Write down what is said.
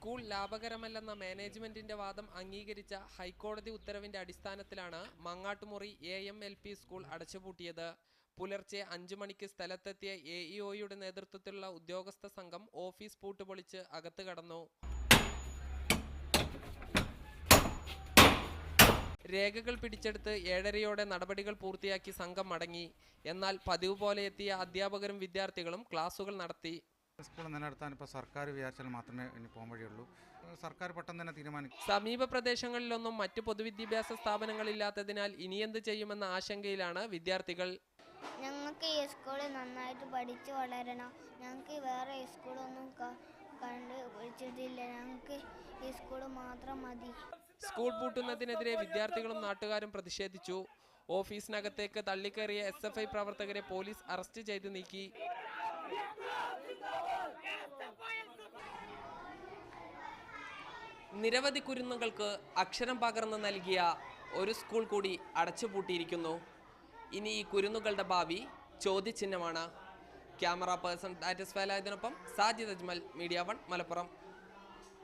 School ലാഭകരമല്ലെന്ന മാനേജ്മെന്റിന്റെ വാദം അംഗീകരിച്ച ഹൈക്കോടതി ഉത്തരവിന്റെ അടിസ്ഥാനത്തിലാണ് മങ്ങാട്ടുമുറി AMLP സ്കൂൾ അടച്ചുപൂട്ടിയത്. പുലർച്ചെ 5 മണിക്ക് സ്ഥലത്തെത്തിയ AEOയുടെ നേതൃത്വത്തിലുള്ള ഉദ്യോഗസ്ഥ സംഘം ഓഫീസ് പൂട്ടുപൊളിച്ച് അകത്ത് കടന്നു. രേഖകൾ പിടിച്ചെടുത്ത് 7:30 നടപടികൾ പൂർത്തിയാക്കി സംഘം മടങ്ങി. എന്നാൽ പതിവ് പോലെ എത്തിയ അധ്യാപകരും വിദ്യാർത്ഥികളും ക്ലാസുകൾ നടത്തി. സ്കൂൾ നിലനിർത്താൻ ഇപ്പോൾ സർക്കാർ വിചാരിച്ചാൽ മാത്രമേ ഇനി പോകാൻ വഴിയുള്ളൂ. സർക്കാർ പെട്ടെന്ന് തന്നെ തീരുമാനിക്കും. സമീപ പ്രദേശങ്ങളിലൊന്നും മറ്റു പൊതുവിദ്യാഭ്യാസ സ്ഥാപനങ്ങളില്ലാത്തതിനാൽ ഇനിയെന്ത് ചെയ്യുമെന്ന ആശങ്കയിലാണ് വിദ്യാർത്ഥികൾ. ഞങ്ങൾക്ക് ഈ സ്കൂളിൽ നന്നായിട്ട് പഠിച്ചു വളരണം. ഞങ്ങൾക്ക് വേറെ സ്കൂളൊന്നും കണ്ട് പഠിച്ചിട്ടില്ല. ഞങ്ങൾക്ക് ഈ സ്കൂൾ മാത്രം മതി. സ്കൂൾ പൂട്ടുന്നതിനെതിരെ വിദ്യാർത്ഥികളും നാട്ടുകാരും പ്രതിഷേധിച്ചു. ഓഫീസിനകത്തേക്ക് തള്ളിക്കയറിയ SFI പ്രവർത്തകരെ പോലീസ് അറസ്റ്റ് ചെയ്ത് നീക്കി. നിരവധി കുരുന്നുകൾക്ക് അക്ഷരം പകർന്നു നൽകിയ ഒരു സ്കൂൾ കൂടി അടച്ചുപൂട്ടിയിരിക്കുന്നു. ഇനി ഈ കുരുന്നുകളുടെ ഭാവി ചോദ്യചിഹ്നമാണ്. ക്യാമറ പേഴ്സൺ ഡാറ്റസ് വേലായുധനൊപ്പം സാജിദ് അജ്മൽ, മീഡിയ 1 മലപ്പുറം.